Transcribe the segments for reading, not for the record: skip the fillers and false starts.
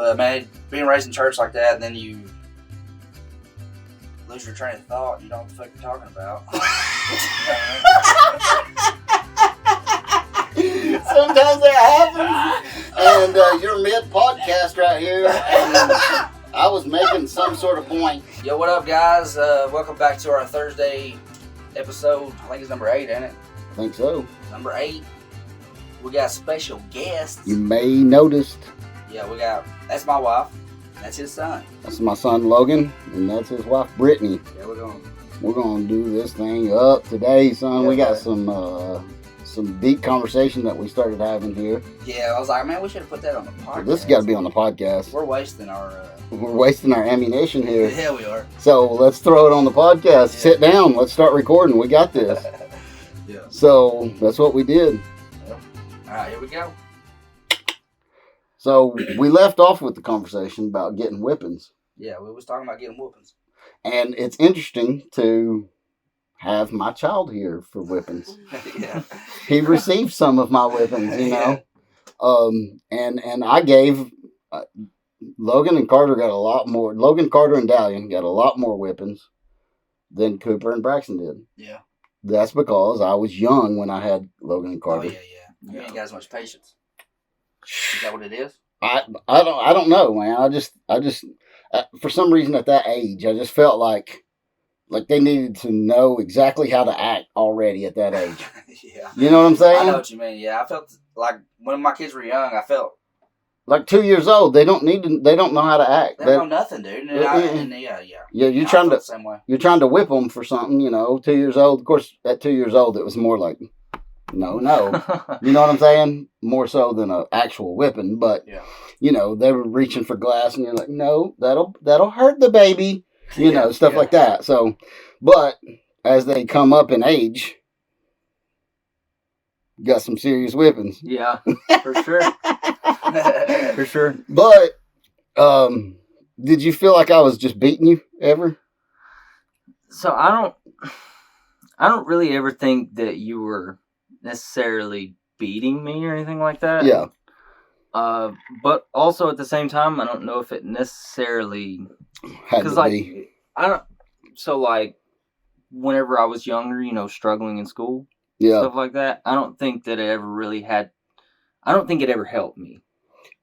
But man, being raised in church like that, and then you lose your train of thought. You don't know what the fuck you're talking about. Sometimes that happens. And you're mid-podcast right here. And I was making some sort of point. Yo, what up, guys? Welcome back to our Thursday episode. I think it's number 8, ain't it? I think so. Number 8. We got special guests. You may noticed. Yeah, that's my wife. That's his son. That's my son Logan, and that's his wife Brittany. Yeah, we're gonna do this thing up today, son. Yeah, we got some deep conversation that we started having here. Yeah, I was like, man, we should have put that on the podcast. Well, this has got to be on the podcast. We're wasting our. We're wasting our ammunition here. Yeah, we are. So let's throw it on the podcast. Yeah. Sit down. Let's start recording. We got this. Yeah. So that's what we did. Yeah. All right, here we go. So we left off with the conversation about getting whippings. Yeah, we was talking about getting whoopings. And it's interesting to have my child here for whippings. Yeah. He received some of my whippings, you know. And I gave Logan and Carter got a lot more. Logan, Carter, and Dalian got a lot more whippings than Cooper and Braxton did. Yeah. That's because I was young when I had Logan and Carter. Oh yeah. You ain't got as much patience. Is that what it is? I don't know, man. I just for some reason at that age, I just felt like they needed to know exactly how to act already at that age. Yeah. You know what I'm saying? I know what you mean. Yeah, I felt like when my kids were young, I felt like 2 years old. They don't know how to act. They don't know nothing, dude. Yeah. Yeah, you're trying to whip them for something, you know. 2 years old. Of course, at 2 years old, it was more like, no. You know what I'm saying? More so than an actual whipping. But yeah. You know, they were reaching for glass, and you're like, no, that'll hurt the baby. You know, stuff like that. So, but as they come up in age, got some serious whippings. Yeah, for sure. For sure. But, did you feel like I was just beating you ever? So I don't really ever think that you were necessarily beating me or anything like that. Yeah. But also at the same time, I don't know if it necessarily because whenever I was younger, you know, struggling in school, stuff like that, I don't think that it ever really had. I don't think it ever helped me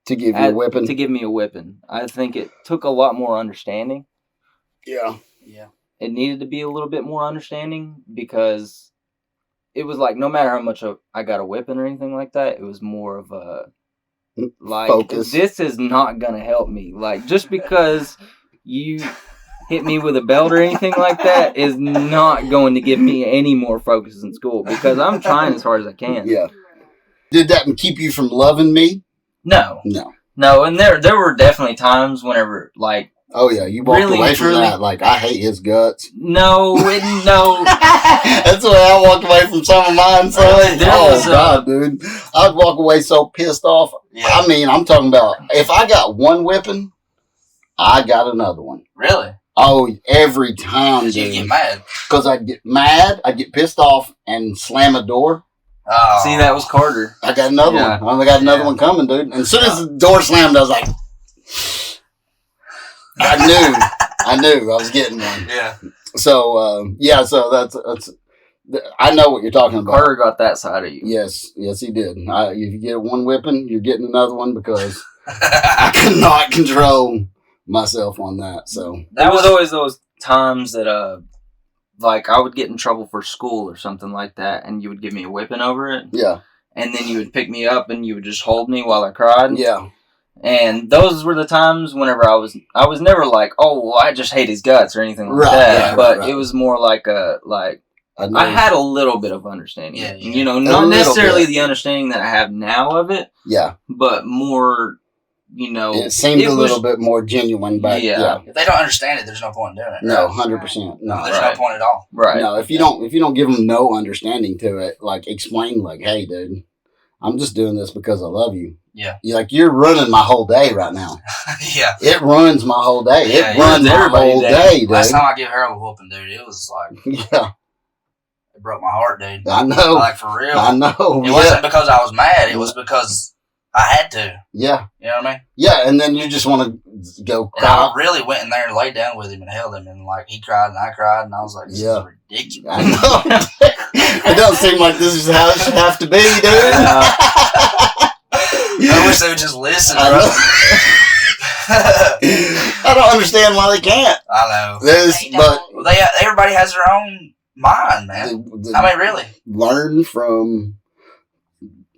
to give you a whipping. To give me a whipping, I think it took a lot more understanding. Yeah. It needed to be a little bit more understanding because it was like no matter how much I got a whipping or anything like that, it was more of a like focus. This is not gonna help me. Like just because you hit me with a belt or anything like that is not going to give me any more focus in school because I'm trying as hard as I can. Yeah. Did that keep you from loving me? No. And there were definitely times whenever like. Oh yeah, you walked away from that like I hate his guts. No. That's the way I walked away from some of mine. So God, dude, I'd walk away so pissed off. Yeah. I mean, I'm talking about if I got one whipping, I got another one. Really? Oh, every time, dude. You get mad? Because I'd get mad, I'd get pissed off, and slam a door. Oh. See, that was Carter. I got another one. I got another one coming, dude. And as soon as the door slammed, I was like. I knew I was getting one. Yeah. So, so that's I know what you're talking about. Carter got that side of you. Yes, he did. If you get one whipping, you're getting another one because I could not control myself on that. So that was always those times that, like I would get in trouble for school or something like that, and you would give me a whipping over it. Yeah. And then you would pick me up and you would just hold me while I cried. Yeah. And those were the times whenever I was never like, oh, well, I just hate his guts or anything like that. But it was more like I had a little bit of understanding. Yeah. You know, not necessarily the understanding that I have now of it. Yeah. But more, you know. It seemed a little bit more genuine back. Yeah. If they don't understand it, there's no point in doing it. No, 100%. No, there's no point at all. Right. No, if you don't give them no understanding to it, like explain like, hey, dude, I'm just doing this because I love you. Yeah. You're ruining my whole day right now. Yeah. It ruins my whole day. Yeah, it runs my whole day, dude. Last time I gave her a whooping, dude, it was like... Yeah. It broke my heart, dude. I know. Like, for real. I know. It wasn't because I was mad. It was because I had to. Yeah. You know what I mean? Yeah, and then you just want to go And I really went in there and laid down with him and held him, and like he cried and I cried, and I was like, "This is ridiculous." I know. It don't seem like this is how it should have to be, dude. I wish they would just listen, bro. I don't understand why they can't. I know. But everybody has their own mind, man. I mean, really. Learn from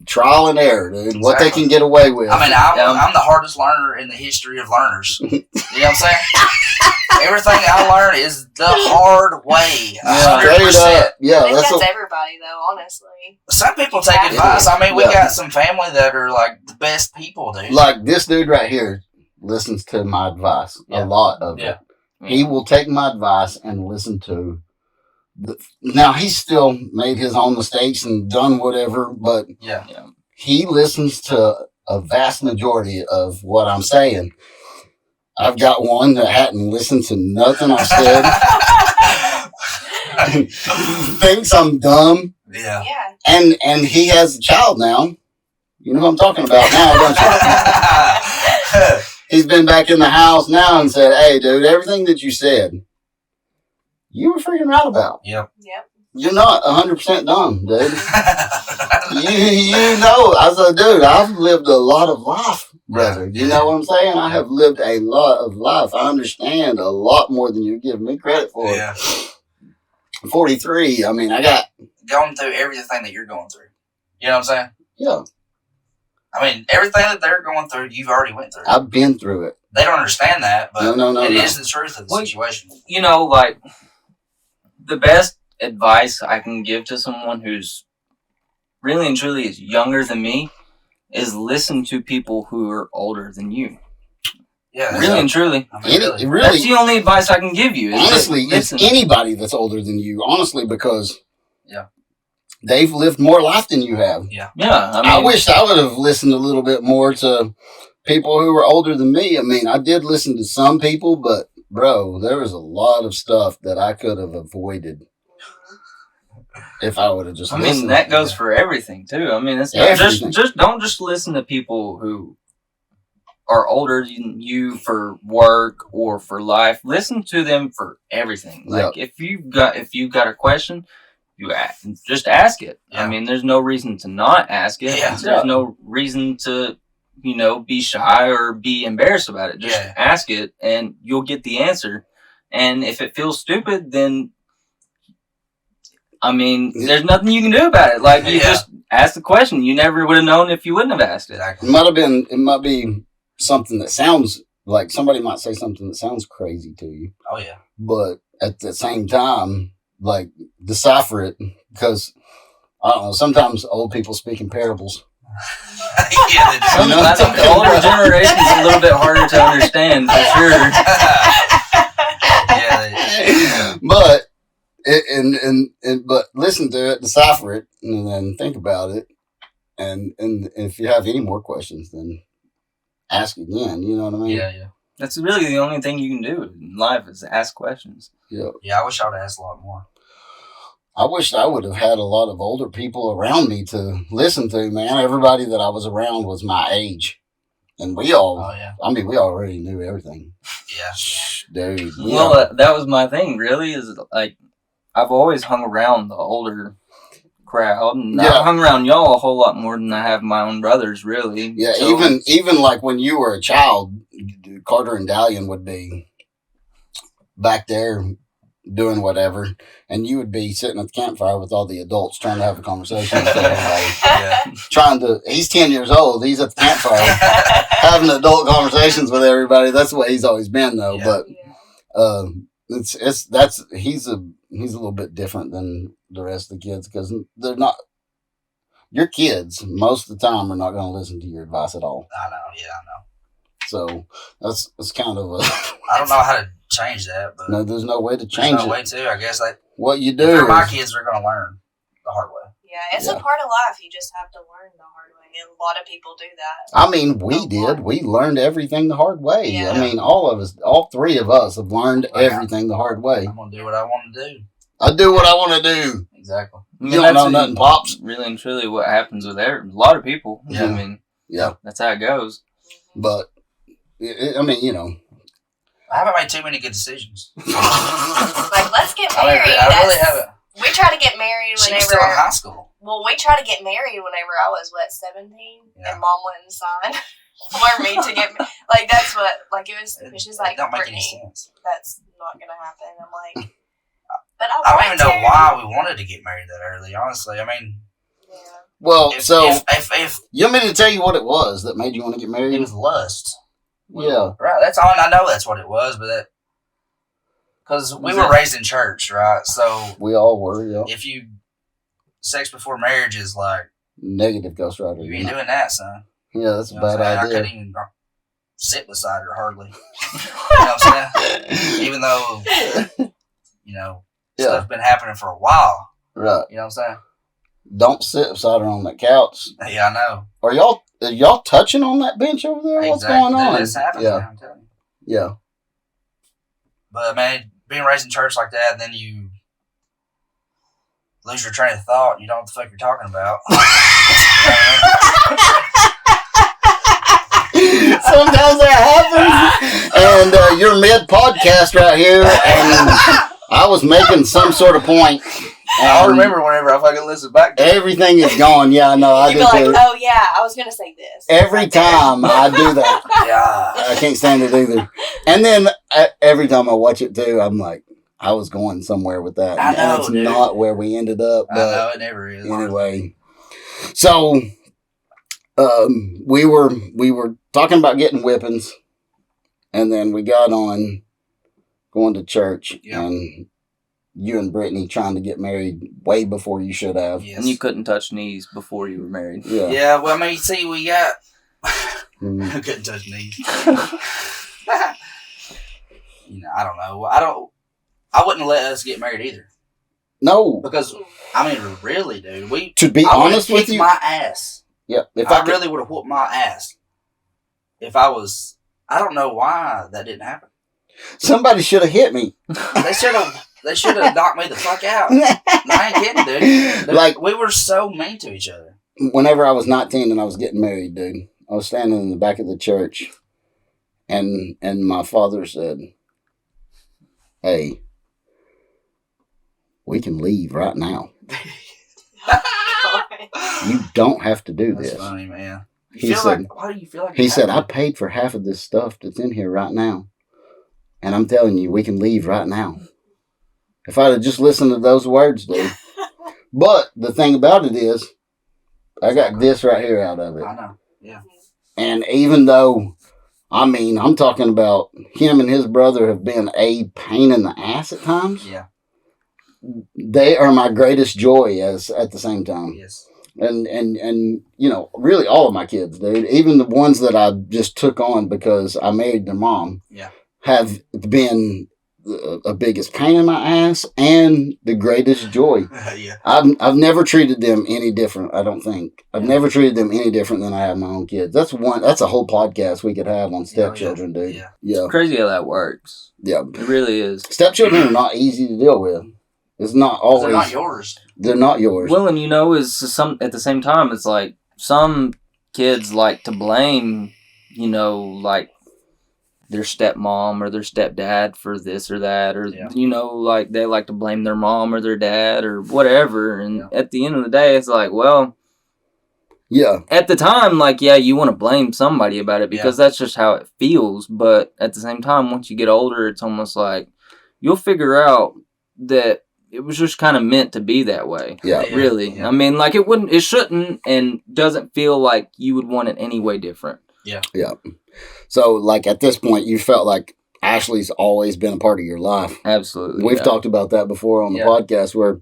trial and error, dude. Exactly. What they can get away with. I mean, I'm the hardest learner in the history of learners. You know what I'm saying? Everything I learn is the hard way. 100%. Yeah, I think that's everybody, though, honestly. Some people take advice. I mean, we got some family that are like the best people, dude. Like this dude right here listens to my advice. A lot of it. He will take my advice and listen to. Now, he's still made his own mistakes and done whatever, but he listens to a vast majority of what I'm saying. I've got one that hadn't listened to nothing I said. Thinks I'm dumb. Yeah. And he has a child now. You know what I'm talking about now, don't you? He's been back in the house now and said, "Hey, dude, everything that you said, you were freaking right about. Yep. You're not 100% dumb, dude. you know." I said, "Dude, I've lived a lot of life, brother. You know what I'm saying? I have lived a lot of life. I understand a lot more than you give me credit for." Yeah. 43. I mean, I got going through everything that you're going through. You know what I'm saying? Yeah. I mean, everything that they're going through, you've already went through. I've been through it. They don't understand that, but no. It is the truth of the situation. You know, like, the best advice I can give to someone who's really and truly is younger than me is listen to people who are older than you. Yeah. Really and truly. I mean, really. That's the only advice I can give you. Honestly, it's anybody that's older than you. Honestly, because they've lived more life than you have. Yeah. I wish I would have listened a little bit more to people who were older than me. I mean, I did listen to some people, but bro, there was a lot of stuff that I could have avoided if I would have just listened. I mean, that goes for everything too. I mean, it's just don't just listen to people who are older than you for work or for life. Listen to them for everything. Like if you've got a question, just ask it. I mean, there's no reason to not ask it. There's no reason to, be shy or be embarrassed about it. Just ask it and you'll get the answer. And if it feels stupid, then, I mean, there's nothing you can do about it. Like, you just ask the question. You never would have known if you wouldn't have asked it. It might be something that sounds like somebody might say something that sounds crazy to you. Oh, yeah. But at the same time, like, decipher it, because I don't know, sometimes old people speak in parables. I think the older generation is a little bit harder to understand, for sure. But listen to it, decipher it, and then think about it, and if you have any more questions, then ask again. You know what I mean? Yeah. That's really the only thing you can do in life is ask questions. Yeah. Yeah, I wish I would have asked a lot more. I wish I would have had a lot of older people around me to listen to, man. Everybody that I was around was my age. And we all, we already knew everything. Yeah. Dude. That was my thing, really, is like, I've always hung around the older crowd, and I've hung around y'all a whole lot more than I have my own brothers, really. Yeah, so, even like when you were a child, Carter and Dalian would be back there doing whatever, and you would be sitting at the campfire with all the adults trying to have a conversation with everybody. He's 10 years old, he's at the campfire having adult conversations with everybody. That's the way he's always been, though. But he's a little bit different than the rest of the kids, because they're not. Your kids most of the time are not going to listen to your advice at all. I know. So that's kind of a. I don't know how to change that, but no, there's no way to change it. There's no way to. I guess what you do. If they're my kids, they're going to learn the hard way. Yeah, it's a part of life. You just have to learn the hard way. And a lot of people do that. I mean, we did. We learned everything the hard way. Yeah. I mean, all three of us have learned everything the hard way. I'm going to do what I want to do. I do what I want to do. Exactly. You don't know nothing, Pops. Really and truly what happens with a lot of people. Yeah. I mean, Yeah. That's how it goes. But, I mean, you know. I haven't made too many good decisions. Like, let's get I married. I really haven't. We try to get married She whenever. was still in high school. Well, we tried to get married whenever I was 17, Yeah. and Mom went and signed for me to get. Like that's what. Like it was. She's like, It don't make any Brittany, sense. that's not gonna happen. I'm like, but I don't even know why we wanted to get married that early. Honestly, I mean, Yeah. Well, if you want me to tell you what it was that made you want to get married? it was lust. Yeah. Right. That's all. I know that's what it was, but that because we were raised in church, right? So We all were, yeah. if you sex before marriage is like Negative Ghost Rider. you ain't doing that, son. Yeah, that's a You know what bad I'm saying? I idea. couldn't even sit beside her hardly. You know what I'm saying? Even though Yeah. stuff's been happening for a while. Right. You know what I'm saying? Don't sit beside her on that couch. Yeah, I know. Are y'all touching on that bench over there? What's going on? This happens, Yeah. man, I'm telling you. Yeah. But man, being raised in church like that, and then you lose your train of thought, and you don't know what the fuck you're talking about. Sometimes that happens. And you're mid podcast right here, and I was making some sort of point. I remember whenever I fucking listened back to it. Everything is gone. Yeah, I know. I You'd do be like, too. oh yeah, I was gonna say this. Every Right there. time I do that, Yeah. I can't stand it either. And then every time I watch it too, I'm like, I was going somewhere with that. I know, and it's dude. not where we ended up. I But know, it never is. anyway, so we were talking about getting whippings, and then we got on going to church, Yeah. and you and Brittany trying to get married way before you should have. Yes. And you couldn't touch knees before you were married. Yeah. Yeah, well, I mean, see, we got... Mm. I couldn't touch knees. I don't know. I wouldn't let us get married either. No. Because, I mean, really, dude. To be I would've honest with kicked you, my ass. yeah. If I could- really would have whooped my ass. If I was... I don't know why that didn't happen. somebody should have hit me. They should have knocked me the fuck out. I ain't kidding, dude. Like- we were so mean to each other. Whenever I was 19 and I was getting married, dude, I was standing in the back of the church, and my father said, "Hey, we can leave right now. You don't have to do That's this." funny, man. He said- Why do you feel like He it said, "I happened? paid for half of this stuff that's in here right now, and I'm telling you, we can leave right now." If I'd have just listened to those words, dude. But the thing about it is, I got this right here out of it. I know. Yeah. And even though, I mean, I'm talking about him and his brother have been a pain in the ass at times, Yeah. they are my greatest joy at the same time. Yes. And really all of my kids, dude, even the ones that I just took on because I married their mom, Yeah. have been the biggest pain in my ass and the greatest joy. Yeah. I've never treated them any different. I don't think I've never treated them any different than I have my own kids. That's a whole podcast we could have on stepchildren, dude. Yeah. Yeah, Crazy how that works. yeah. It really is. Stepchildren are not easy to deal with. It's not always. They're not yours. They're not yours. Well, and at the same time, it's like some kids like to blame, like their stepmom or their stepdad for this or that, or Yeah. like they like to blame their mom or their dad or whatever. And Yeah. at the end of the day, it's like, well, yeah, at the time, like, yeah, you want to blame somebody about it because that's just how it feels. But at the same time, once you get older, it's almost like you'll figure out that it was just kind of meant to be that way. yeah. Really. Yeah. I mean, like, it shouldn't and doesn't feel like you would want it any way different. Yeah. So, like, at this point, you felt like Ashley's always been a part of your life. Absolutely. We've yeah. talked about that before on the Yeah. podcast where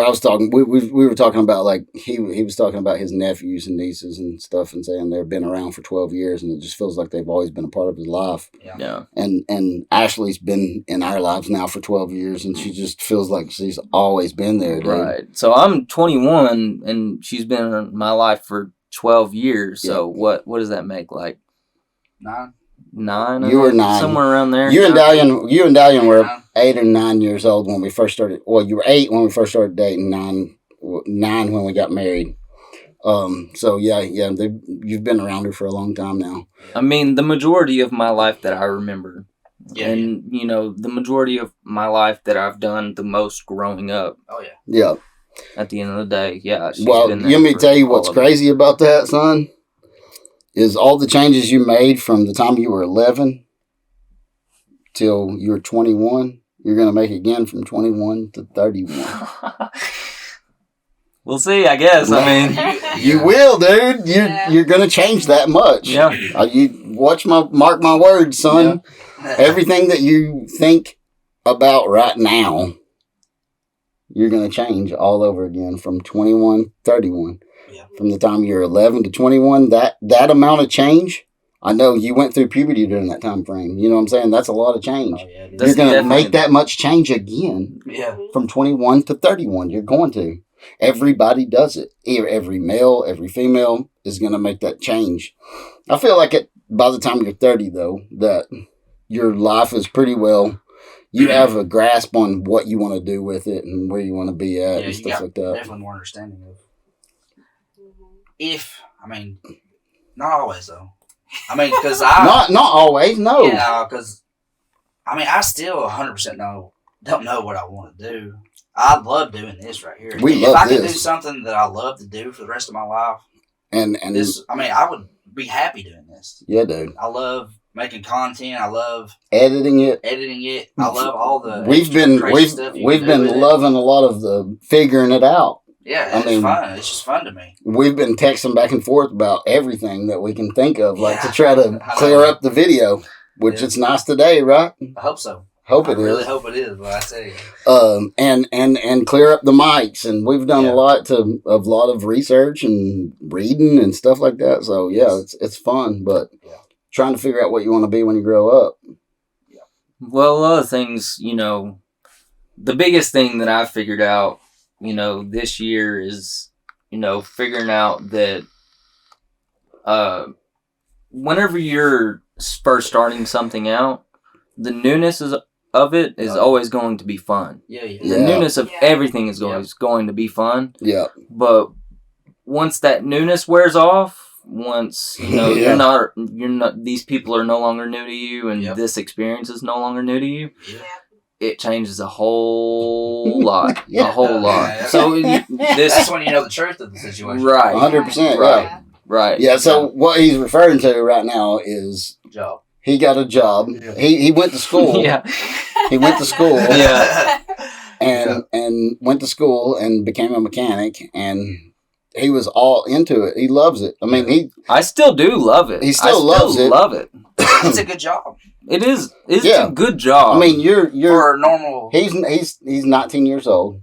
I was talking, we were talking about, like, he was talking about his nephews and nieces and stuff and saying they've been around for 12 years and it just feels like they've always been a part of his life. Yeah. And Ashley's been in our lives now for 12 years and she just feels like she's always been there, dude. Right. So I'm 21 and she's been in my life for 12 years. So what does that make? Like 9? You were 9. Somewhere around there. You and Dalian were 9. 8 or 9 years old when we first started. Well, you were 8 when we first started dating, 9 when we got married. So yeah, you've been around her for a long time now. I mean, the majority of my life that I remember. Yeah, and, you know, the majority of my life that I've done the most growing up. Oh, yeah. Yeah. At the end of the day, yeah. Well, let me tell you what's crazy about that, son, is all the changes you made from the time you were 11 till you were 21, you're going to make again from 21 to 31. We'll see, I guess. I mean, you will, dude. You're going to change that much. Yeah. You mark my words, son. Yeah. Everything that you think about right now, you're going to change all over again from 21 to 31. Yeah. From the time you're 11 to 21, that amount of change, I know you went through puberty during that time frame. You know what I'm saying? That's a lot of change. Oh, yeah, you're going to make that much change again. Yeah. From 21 to 31, you're going to. Everybody does it. Every male, every female is going to make that change. I feel like by the time you're 30, though, that your life is pretty well, you have a grasp on what you want to do with it and where you want to be at and stuff like that. Definitely more understanding of. Not always, though. I mean, because not always, no. Yeah, because, I still 100% don't know what I want to do. I love doing this right here. If I could do something that I love to do for the rest of my life, and this, I would be happy doing this. Yeah, dude. I love making content. I love editing it. I love all the we've been loving a lot of the figuring it out. Yeah, it's fun. It's just fun to me. We've been texting back and forth about everything that we can think of, to try to clear up the video, which it's nice today, right? I hope so. I really hope it is, but I tell you. And clear up the mics, and we've done a lot of research and reading and stuff like that. So it's fun, but trying to figure out what you want to be when you grow up. Yeah. Well, a lot of things, the biggest thing that I figured out, this year is, figuring out that, whenever you're first starting something out, the newness of it is always going to be fun. Yeah. The newness of everything is going to be fun. Yeah. But once that newness wears off, once you're not these people are no longer new to you, and this experience is no longer new to you, it changes a whole lot. A whole lot. Yeah. So that's when you know the truth of the situation. Right. 100%. Right. Right. Yeah. So what he's referring to right now is job. He got a job. Yeah. He went to school. He went to school. Yeah. And went to school and became a mechanic, and he was all into it. He loves it. I still do love it. He still loves it. Love it. It's a good job. It is. It's a good job. You're for a normal. He's 19 years old.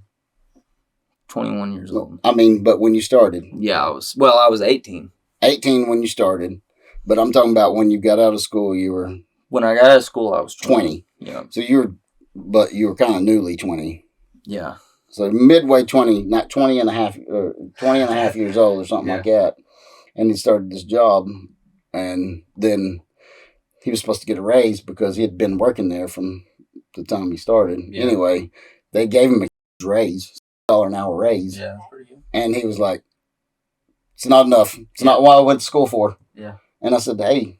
21 years old. But when you started. Yeah, I was 18. 18 when you started. But I'm talking about when you got out of school, you were... When I got out of school, I was 20. Yeah. So you were kind of newly 20. Yeah. So midway 20, not 20 and a half years old or something like that. And he started this job. And then he was supposed to get a raise because he had been working there from the time he started. Yeah. Anyway, they gave him a raise, $1 an hour raise. Yeah, that's pretty good. And he was like, it's not enough. It's not what I went to school for. Yeah. And I said, hey,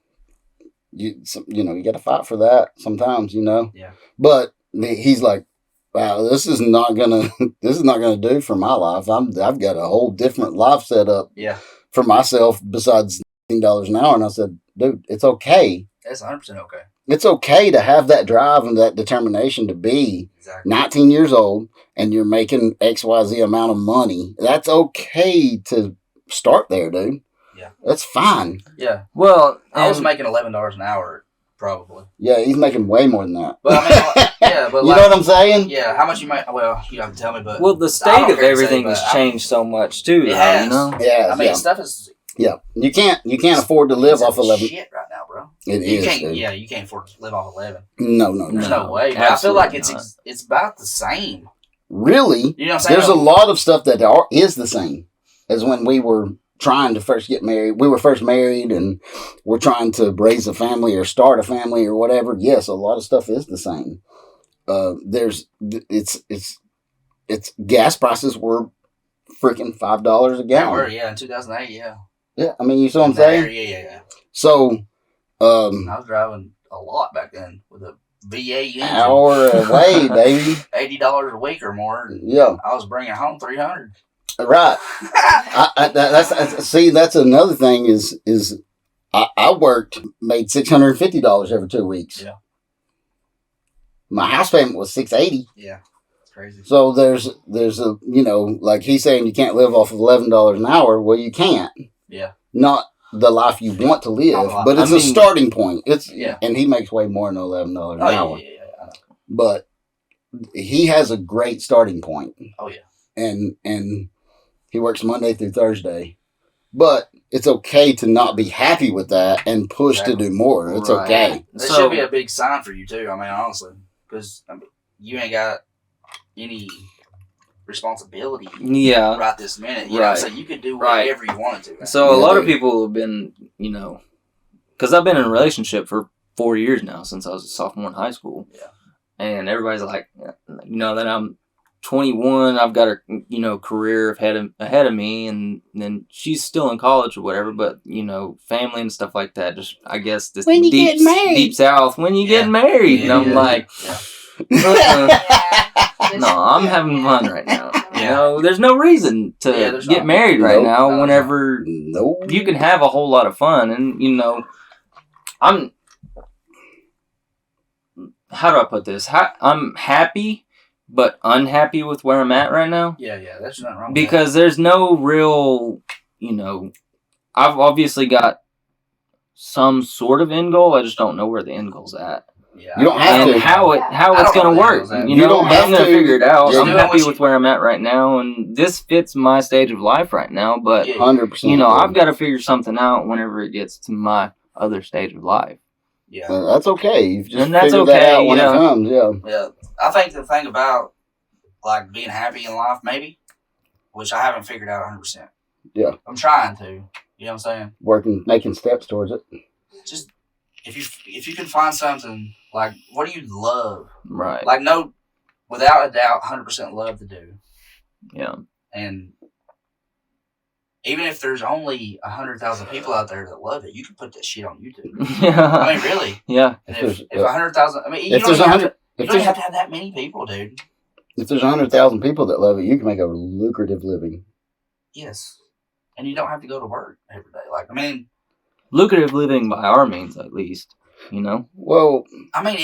you got to fight for that sometimes, Yeah. But he's like, wow, this is not gonna do for my life. I've got a whole different life set up. Yeah. For myself besides $19 an hour. And I said, dude, it's okay. That's 100% okay. It's okay to have that drive and that determination to be 19 years old and you're making XYZ amount of money. That's okay to start there, dude. Yeah. That's fine. Yeah. Well, I was making $11 an hour, probably. Yeah, he's making way more than that. But but you know what I'm saying? Yeah, how much you make? Well, you don't have to tell me, but the state of everything has changed so much too. It has. Yeah, stuff is. Yeah, you can't afford to live off 11. Shit right now, bro. You can't afford to live off 11. No. There's no way. But I feel like it's about the same. Really? You know what I'm saying? There's a lot of stuff that is the same as when we were trying to first get married. We were first married and we're trying to raise a family or start a family or whatever. Yes, a lot of stuff is the same. It's gas prices were freaking $5 a gallon. In 2008, yeah. Yeah, I mean, you see what I'm saying? Yeah. So, I was driving a lot back then with a V8 engine. Hour away, baby. $80 a week or more. Yeah. I was bringing home $300. Right. That's another thing is I made $650 every 2 weeks. Yeah. My house payment was $680. Yeah. It's crazy. So there's a, like he's saying you can't live off of $11 an hour. Well, you can't. Yeah. Not the life you want to live, but it's a starting point. And he makes way more than $11 an hour. Yeah. But he has a great starting point. Oh yeah. And he works Monday through Thursday. But it's okay to not be happy with that and push to do more. It's okay. That should be a big sign for you too. I mean, honestly, because you ain't got any responsibility. Yeah. Right this minute. You know, so you could do whatever you wanted to. Man. So a lot of people have been, because I've been in a relationship for 4 years now since I was a sophomore in high school. Yeah. And everybody's like, that I'm 21, I've got a career ahead of me, and then she's still in college or whatever, but family and stuff like that, just I guess this deep south, when you get married. And I'm like, no, I'm having fun right now. There's no reason to get married right now whenever you can have a whole lot of fun. And how do I put this? I'm happy but unhappy with where I'm at right now. Yeah, there's nothing wrong with because there's no real, I've obviously got some sort of end goal. I just don't know where the end goal's at. Yeah, you don't have to. How it's going to work. You don't have I'm going to figure it out. I'm happy with where I'm at right now, and this fits my stage of life right now. But 100%. I've got to figure something out whenever it gets to my other stage of life. Yeah, that's okay. You've just figured that out when it comes. Yeah. I think the thing about like being happy in life, maybe, which I haven't figured out 100%. Yeah, I'm trying to. You know what I'm saying? Making steps towards it. Just if you can find something like, what do you love? Right. Like, no, without a doubt, 100% love to do. Yeah. And even if there's only 100,000 people out there that love it, you can put that shit on YouTube. Yeah. I mean, really. Yeah. And if 100,000, I mean, you don't have to have that many people, dude. If there's 100,000 people that love it, you can make a lucrative living. Yes. And you don't have to go to work every day. Like, I mean, lucrative living by our means, at least. Well, I mean,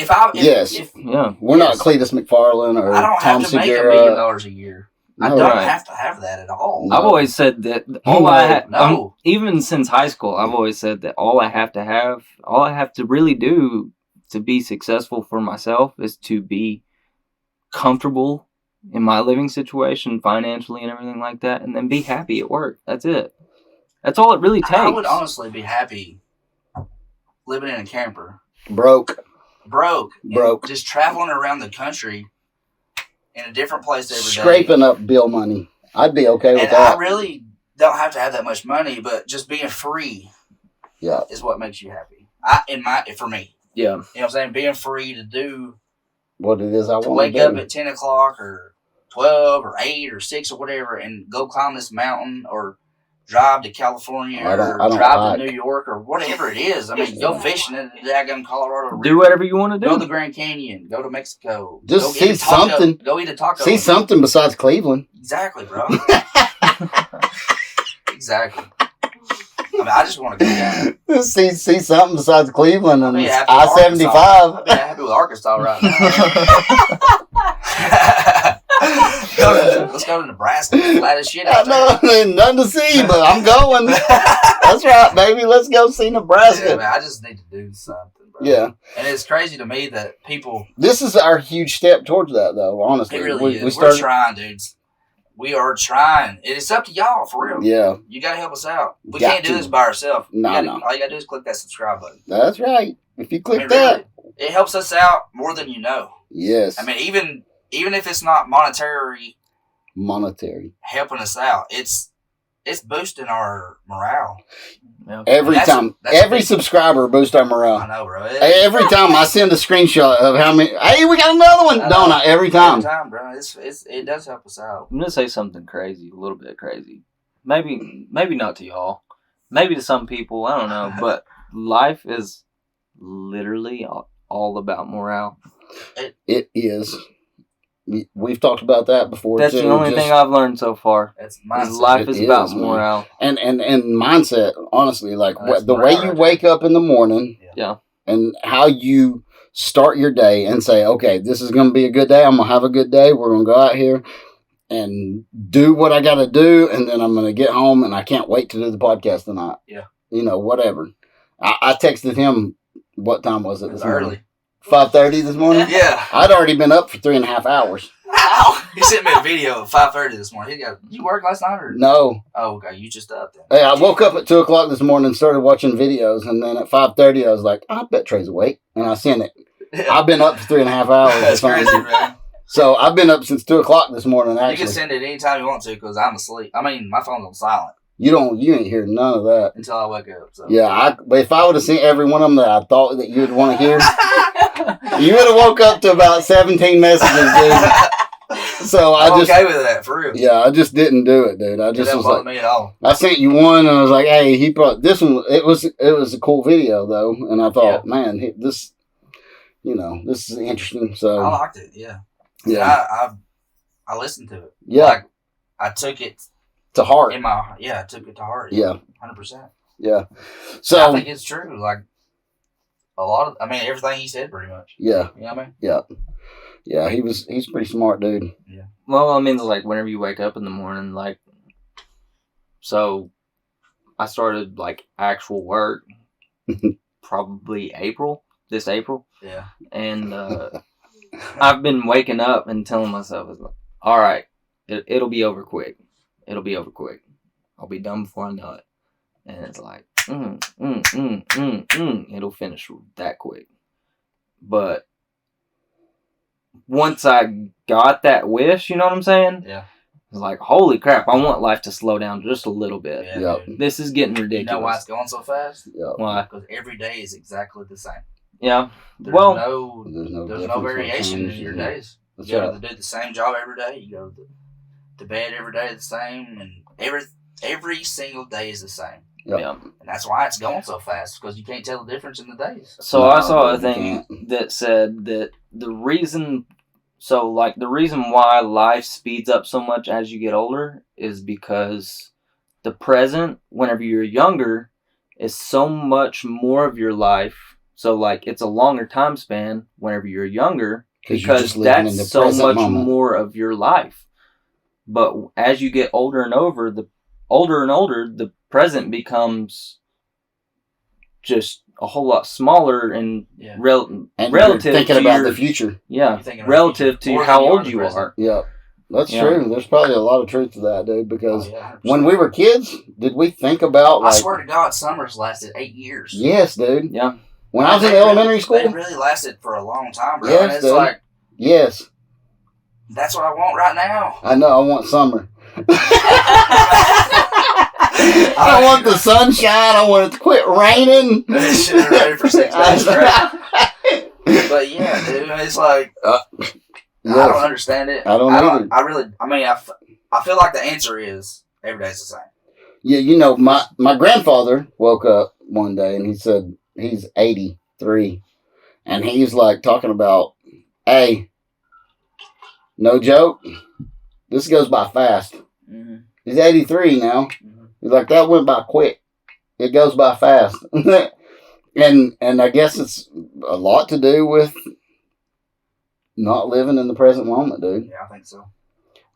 we're not Cletus McFarlane or I don't Tom have to make Segura. $1 million a year. I don't have to have that at all. No. I've always said that even since high school, I've always said that all I have to really do to be successful for myself is to be comfortable in my living situation financially and everything like that, and then be happy at work. That's it. That's all it really takes. I would honestly be happy living in a camper. Broke. Just traveling around the country in a different place every day. Scraping up bill money. I'd be okay with that. I really don't have to have that much money, but just being free is what makes you happy. For me. Yeah. You know what I'm saying? Being free to do what it is I want to do. Wake up at 10 o'clock or 12 or 8 or 6 or whatever and go climb this mountain or drive to California or drive to New York or whatever it is. I mean, go fishing in the daggum Colorado River. Do whatever you want to do. Go to the Grand Canyon. Go to Mexico. Just see something. Go eat a taco. See something besides Cleveland. Exactly, bro. Exactly. I mean, I just want to go down. See something besides Cleveland and I-75. I'd be happy with Arkansas right now. Let's go to Nebraska. Flat as shit out there. Nothing to see, but I'm going. That's right, baby. Let's go see Nebraska. Yeah, man, I just need to do something, bro. Yeah. And it's crazy to me that people... This is our huge step towards that, though, honestly. It really is. We're trying, dudes. We are trying. It's up to y'all, for real. Yeah. You got to help us out. We can't do this by ourselves. No. All you got to do is click that subscribe button. That's right. If you click that. Really, it helps us out more than you know. Yes. I mean, even if it's not monetary monetary helping us out, it's it's boosting our morale. Yeah. Every time. Every subscriber boosts our morale. I know, bro. Every time I send a screenshot of how many. Hey, we got another one, don't I? Every time. Every time, bro. It does help us out. I'm gonna say something crazy, a little bit crazy. Maybe not to y'all. Maybe to some people. I don't know. But life is literally all about morale. It is. We've talked about that before. That's too. the only thing I've learned so far. That's mindset. Life is about man. morale. And mindset, honestly, like the morale way you right wake up in the morning, Yeah. and how you start your day and say, okay, this is going to be a good day. I'm going to have a good day. We're going to go out here and do what I got to do. And then I'm going to get home and I can't wait to do the podcast tonight. Yeah. Whatever. I texted him, what time was it? It was early. 5:30 this morning? Yeah. I'd already been up for 3.5 hours. Wow. He sent me a video at 5:30 this morning. He goes, "You worked last night or?" No. Oh, okay. You just up then. Hey, I woke up at 2 o'clock this morning and started watching videos. And then at 5:30, I was like, I bet Trey's awake. And I sent it. I've been up for 3.5 hours. That's crazy, man. So I've been up since 2 o'clock this morning, actually. You can send it anytime you want to because I'm asleep. I mean, my phone's on silent You ain't hear none of that. until I wake up. So. Yeah, if I would have seen every one of them that I thought that you would want to hear, you would have woke up to about 17 messages, dude. So I'm okay with that, for real. Yeah, I just didn't do it, dude. I It just doesn't was bother like, me at all. I sent you one, and I was like, hey, he brought this one. It was a cool video though, and I thought, man, this is interesting. So I liked it. Yeah. yeah, I listened to it. yeah, Like, I took it to heart. I took it to heart. Yeah. 100%. Yeah. I So think it's true. Like, everything he said pretty much. yeah, You know what I mean? yeah, he's a pretty smart dude. Well, I mean, like, whenever you wake up in the morning, like, so I started, like, actual work probably this April. Yeah. And I've been waking up and telling myself, all right, it'll be over quick. It'll be over quick. I'll be done before I know it. And it's like, it'll finish that quick. But once I got that wish, you know what I'm saying? Yeah. It's like, holy crap, I want life to slow down just a little bit. Yeah. Yep. Dude. This is getting ridiculous. You know why it's going so fast? Yeah. Why? Because every day is exactly the same. Yeah. There's well, there's no difference, variation no in your change. days. That's You go right. to do the same job every day. You go to bed every day the same, and every single day is the same. Yep. yeah. And that's why it's going so fast, because you can't tell the difference in the days. So No, I saw a you thing can't. that said that the reason why life speeds up so much as you get older is because the present, whenever you're younger, is so much more of your life. So, like, it's a longer time span whenever you're younger You're because just living in the that's so present much moment. more of your life. But as you get older and older, the present becomes just a whole lot smaller and Yeah. And relative you're thinking to about your, the future. yeah, You're thinking about relative the to future. how More than old the you present. are. Yeah, that's Yeah. true. There's probably a lot of truth to that, dude. Because Oh, yeah, 100%. when we were kids, did we think about I like? swear to God, summers lasted 8 years. Yes, dude. Yeah. When I was in They elementary really, school, they really lasted for a long time, bro. Yes, and it's dude. like, yes, that's what I want right now. I know. I want summer. I don't want the sunshine. I want it to quit raining. Shit, I'm ready for 6 days straight. But yeah, dude, it's like, I don't Yes. understand it. I don't either. I feel like the answer is every day's the same. Yeah, my grandfather woke up one day and he said he's 83, and he's like talking about, hey, no joke, this goes by fast. Mm-hmm. He's 83 now. Mm-hmm. He's like, that went by quick. It goes by fast. and I guess it's a lot to do with not living in the present moment, dude. Yeah, I think so.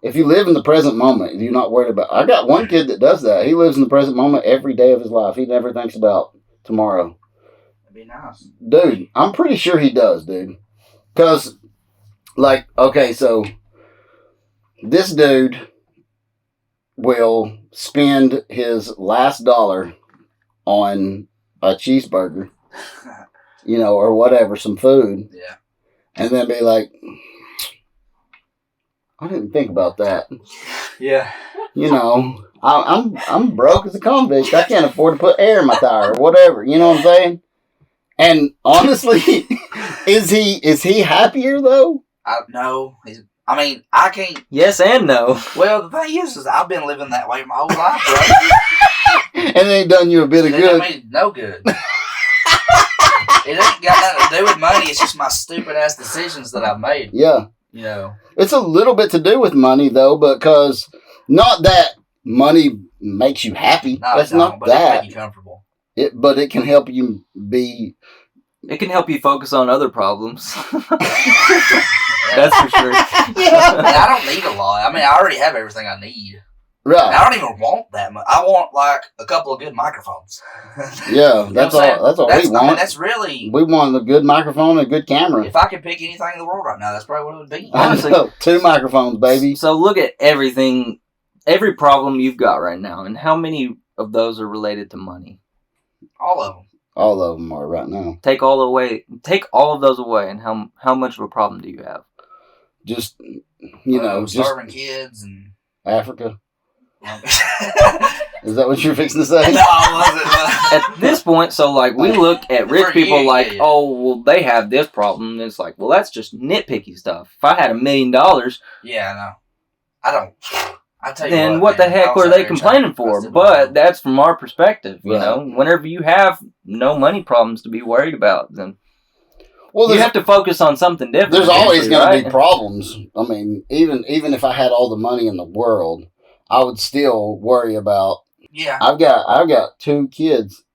If you live in the present moment, you're not worried about. I got one kid that does that. He lives in the present moment every day of his life. He never thinks about tomorrow. That'd be nice. Dude, I'm pretty sure he does, dude. Because, like, okay, so this dude will spend his last dollar on a cheeseburger, or whatever, some food, Yeah. and then be like, I didn't think about that. Yeah. You know, I'm broke as a convict. I can't afford to put air in my tire or whatever. You know what I'm saying? And honestly, is he happier though? No. I mean, I can't. Yes and no. Well, the thing is I've been living that way my whole life, bro. And it ain't done you a bit of good. I mean, no good. It ain't got nothing to do with money. It's just my stupid ass decisions that I've made. Yeah. You know. It's a little bit to do with money though, because not that money makes you happy. No, That's not but that. It can make you comfortable. But it can help you be. It can help you focus on other problems. That's for sure. Yeah. And I don't need a lot. I mean, I already have everything I need. Right. And I don't even want that much. I want like a couple of good microphones. Yeah, that's all. That's all we want. I mean, that's really. We want a good microphone and a good camera. If I could pick anything in the world right now, that's probably what it would be. Honestly, 2 microphones, baby. So look at everything, every problem you've got right now, and how many of those are related to money? All of them. All of them are right now. Take all of those away, and how much of a problem do you have? Just just starving kids and Africa. Is that what you're fixing to say? No, I wasn't. At this point, so like we look at rich people like, oh, well, they have this problem. And it's like, well, that's just nitpicky stuff. If I had $1 million, yeah, no, I don't. I tell you then what the heck were they complaining for? But that's from our perspective, you know. Whenever you have no money problems to be worried about, then you have to focus on something different. There's always going to be problems. I mean, even if I had all the money in the world, I would still worry about. Yeah. I've got 2 kids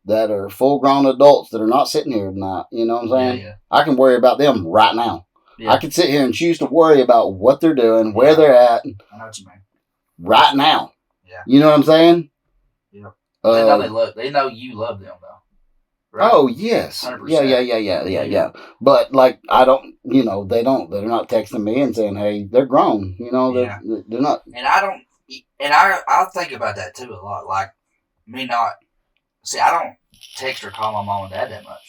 that are full grown adults that are not sitting here tonight. You know what I'm saying? Yeah. I can worry about them right now. Yeah. I can sit here and choose to worry about what they're doing, where they're at. I know what you mean. Right now. Yeah. You know what I'm saying? Yeah. They know you love them though. Right? Oh yes. 100%. Yeah. But like I don't, they're not texting me and saying, "Hey, they're grown." You know, they're not. And I think about that too a lot. Like I don't text or call my mom and dad that much.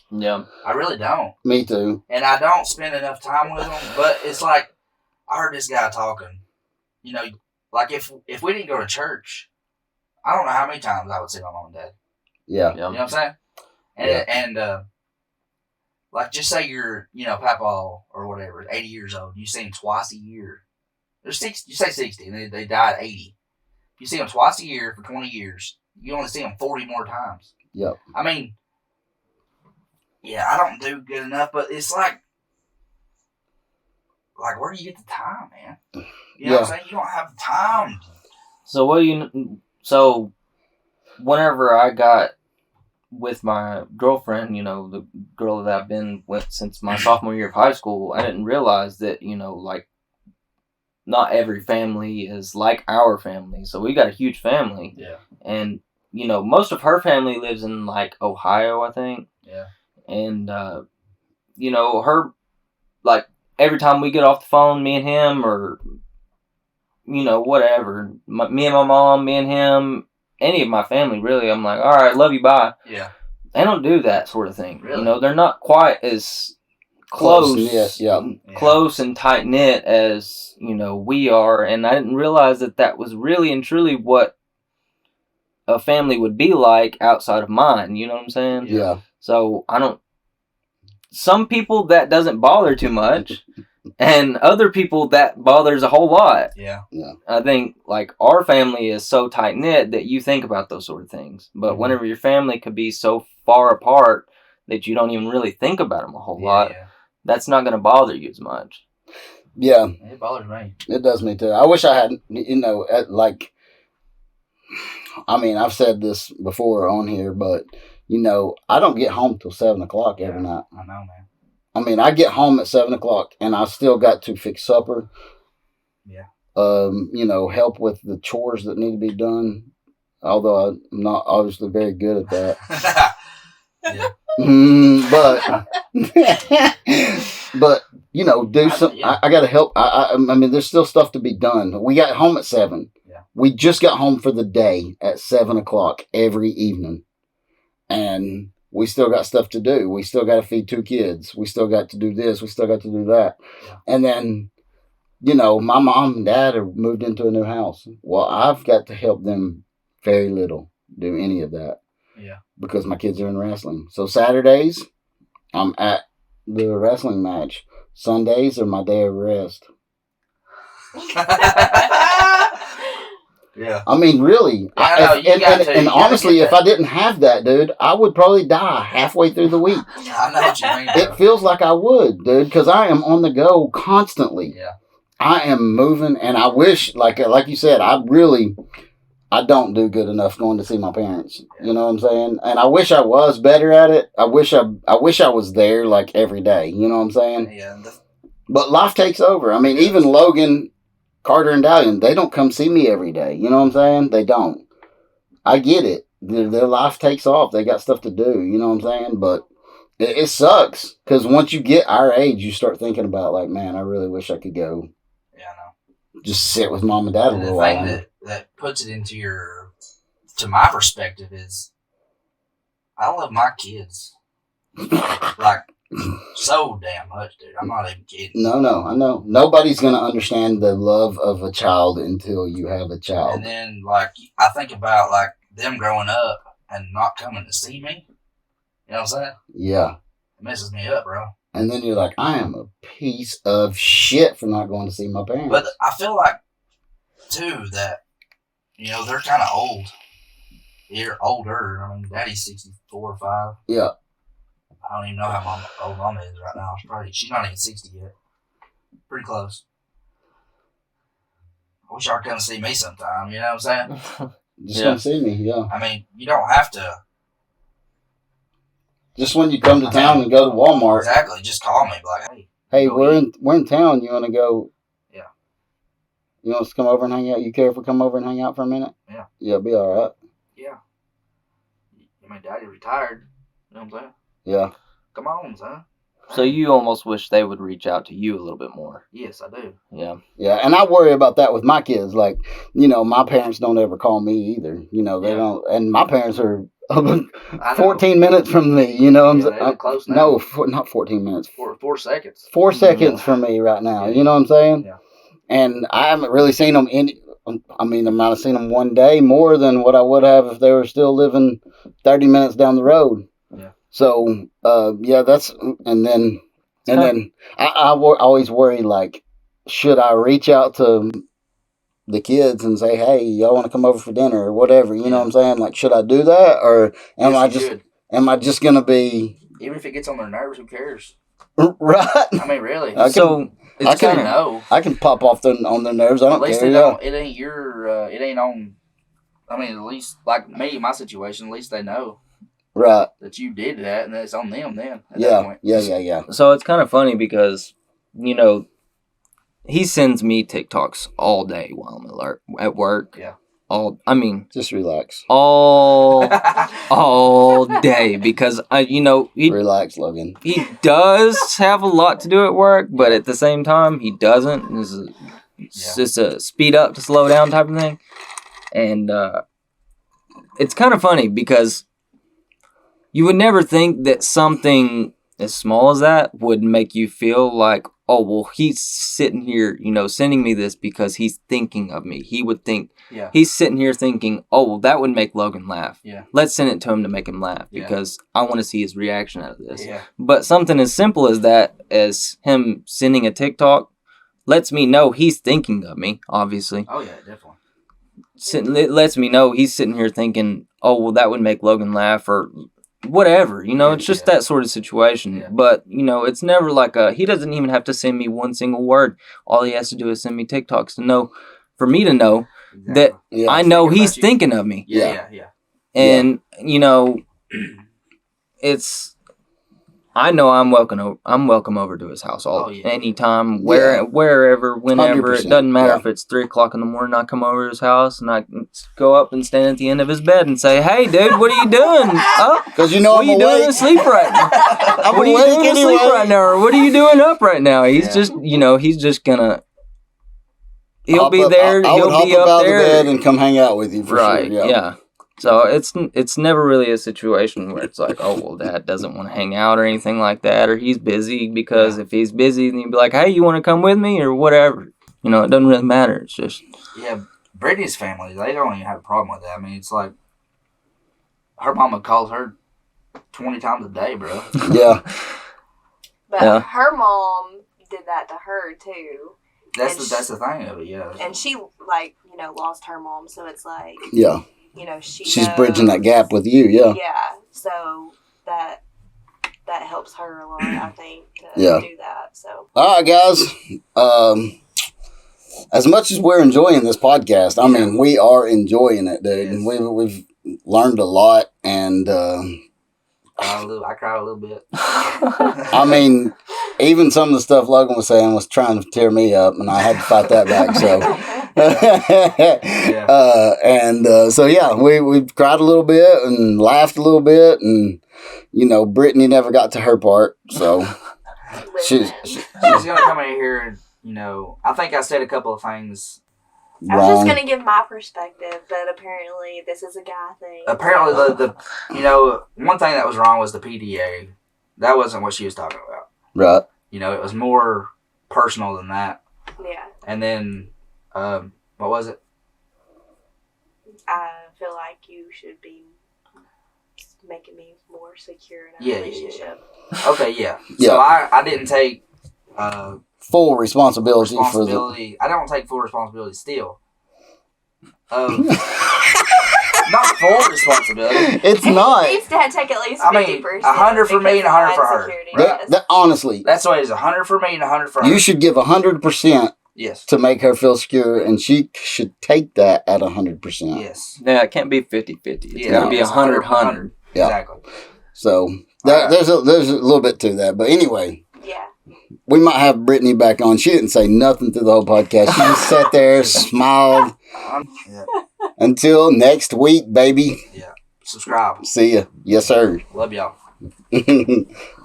Yeah. I really don't. Me too. And I don't spend enough time with them. But it's like I heard this guy talking. You know, like if we didn't go to church, I don't know how many times I would see my mom and dad. Yeah. You know what I'm saying? And like just say you're, Papa or whatever, 80 years old. You see him twice a year. They're 60. You say 60, and they die at 80. If you see them twice a year for 20 years, you only see them 40 more times. Yep. I mean, yeah, I don't do good enough, but it's like where do you get the time, man? You know what I'm saying? You don't have the time. So whenever I got with my girlfriend, the girl that I've been with since my sophomore year of high school, I didn't realize that, not every family is like our family. So we got a huge family. Yeah. And, most of her family lives in like Ohio, I think. Yeah. And, her, like, every time we get off the phone, me and him, or, whatever, me and my mom, me and him, any of my family, really, I'm like, all right, love you, bye. Yeah. They don't do that sort of thing. Really? They're not quite as close and tight-knit as, we are. And I didn't realize that was really and truly what a family would be like outside of mine. You know what I'm saying? Yeah. So some people that doesn't bother too much, and other people that bothers a whole lot. Yeah. I think like our family is so tight knit that you think about those sort of things. But whenever your family could be so far apart that you don't even really think about them a whole lot, that's not going to bother you as much. Yeah. It bothers me. It does me too. I wish I had, I've said this before on here, but, I don't get home till 7 o'clock every night. I know, man. I mean, I get home at 7 o'clock and I still got to fix supper. Yeah. Help with the chores that need to be done. Although I'm not obviously very good at that. Yeah. But do some. Yeah. I got to help. I mean, there's still stuff to be done. We got home at 7. Yeah. We just got home for the day at 7 o'clock every evening, and we still got stuff to do. We still got to feed 2 kids. We still got to do this. We still got to do that. Yeah. And then you know, my mom and dad have moved into a new house. Well, I've got to help them very little do any of that. Yeah. Because my kids are in wrestling. So Saturdays, I'm at the wrestling match. Sundays are my day of rest. Yeah. I mean, really. And honestly, if I didn't have that, dude, I would probably die halfway through the week. I know what you mean. It feels like I would, dude, because I am on the go constantly. Yeah. I am moving, and I wish, like you said, I don't do good enough going to see my parents. You know what I'm saying? And I wish I was better at it. I wish I was there like every day. You know what I'm saying? Yeah. But life takes over. I mean, even Logan, Carter, and Dalian, they don't come see me every day. You know what I'm saying? They don't. I get it. Their life takes off. They got stuff to do. You know what I'm saying? But it sucks because once you get our age, you start thinking about like, man, I really wish I could go. Yeah, I know. Just sit with mom and dad a little while. The thing that puts it to my perspective is, I love my kids like so damn much, dude. I'm not even kidding. No, I know. Nobody's gonna understand the love of a child until you have a child. And then, like, I think about like them growing up and not coming to see me. You know what I'm saying? Yeah. It messes me up, bro. And then you're like, I am a piece of shit for not going to see my parents. But I feel like too that, you know, they're kind of old. They're older. I mean, Daddy's 64 or 5. Yeah. I don't even know how old Mama is right now. She's not even 60 yet. Pretty close. I wish y'all come see me sometime. You know what I'm saying? Just come see me. Yeah. I mean, you don't have to. Just when you come to town and go to Walmart. Exactly. Just call me. Like, hey, we're in town. You want to go? Yeah. You want us to come over and hang out? You care if we come over and hang out for a minute? Yeah. Yeah, be all right. Yeah. I mean, Daddy retired. You know what I'm saying? Yeah. Come on, son. So you almost wish they would reach out to you a little bit more. Yes, I do. Yeah. Yeah, and I worry about that with my kids. Like, you know, my parents don't ever call me either. You know, they don't. And my parents are 14 minutes from me. You know, I'm close now. No, not 14 minutes. 4 seconds. 4 seconds from me right now. Yeah. You know what I'm saying? Yeah. And I haven't really seen them I might have seen them one day more than what I would have if they were still living 30 minutes down the road. Yeah. So, yeah, and then I always worry, like, should I reach out to the kids and say, hey, y'all want to come over for dinner or whatever? You know what I'm saying? Like, should I do that? Or am I just going to be... Even if it gets on their nerves, who cares? Right. I mean, really. I can pop off on their nerves. I don't care. It ain't on, I mean, at least, like me, my situation, at least they know. Right. That you did that, and it's on them then. Yeah. So it's kind of funny because, you know, he sends me TikToks all day while I'm at work. Yeah. Just relax. All day because relax, Logan. He does have a lot to do at work, but at the same time, he doesn't. It's just a speed up to slow down type of thing, and it's kind of funny because you would never think that something as small as that would make you feel like, oh, well, he's sitting here, you know, sending me this because he's thinking of me. He would think, he's sitting here thinking, oh, well, that would make Logan laugh. Yeah. Let's send it to him to make him laugh because I want to see his reaction out of this. Yeah. But something as simple as that, as him sending a TikTok, lets me know he's thinking of me, obviously. Oh, yeah, definitely. It lets me know he's sitting here thinking, oh, well, that would make Logan laugh or whatever, you know, it's just that sort of situation. Yeah. But, you know, it's never like he doesn't even have to send me one single word. All he has to do is send me TikToks for me to know that I know he's thinking of me. Yeah. And, you know, I know I'm welcome over to his house anytime, wherever, whenever. 100%. It doesn't matter if it's 3:00 in the morning. I come over to his house and I go up and stand at the end of his bed and say, "Hey, dude, what are you doing? Because you know what I'm are you doing asleep right now? What are you doing asleep right now? Or what are you doing up right now?" He's just, you know, he's just gonna. He'll be there. He'll be up there of bed and come hang out with you. For right? Sure. Yeah. So it's never really a situation where it's like, oh, well, Dad doesn't want to hang out or anything like that, or he's busy, because if he's busy, then you'd be like, hey, you want to come with me or whatever. You know, it doesn't really matter. It's just Yeah, Brittany's family, they don't even have a problem with that. I mean, it's like her mama calls her 20 times a day, bro. Yeah. But Yeah. her mom did that to her too. That's And the thing of it, yeah. And she, like, you know, lost her mom, so it's like, Yeah. you know, She's bridging that gap with you, yeah. Yeah, so that helps her a lot, I think, to Yeah. do that. So All right, guys. As much as we're enjoying this podcast, I mean, we are enjoying it, dude. Yes. We've learned a lot, and I cried a little bit. I mean, even some of the stuff Logan was saying was trying to tear me up, and I had to fight that back. So, so yeah, we cried a little bit and laughed a little bit, and you know, Brittany never got to her part, so she's gonna come in here and, you know, I think I said a couple of things. I was wrong. just gonna give my perspective, but apparently this is a guy thing. Apparently, the you know, one thing that was wrong was the PDA. That wasn't what she was talking about. Right. You know, it was more personal than that. Yeah, And then, what was it? I feel like you should be making me more secure in a Yeah. relationship. Okay, yeah. Yeah. So I didn't take Full responsibility for the. responsibility. I don't take full responsibility still. Not full responsibility. It's He not. needs to take at least 50%. I mean, 100 for me and 100 for her. Honestly, That's why it's 100 for me and 100 for her. you should give 100% Yes. to make her feel secure, and she should take that at 100%. Yes. yeah, it can't be 50-50. It's Yeah, got to be it's 100-100. Yeah. Exactly. So there's a little bit to that, but anyway, Yeah. we might have Brittany back on. She didn't say nothing through the whole podcast. She just sat there, smiled. Yeah. Until next week, baby. Subscribe. See ya. Yes, sir. Love y'all.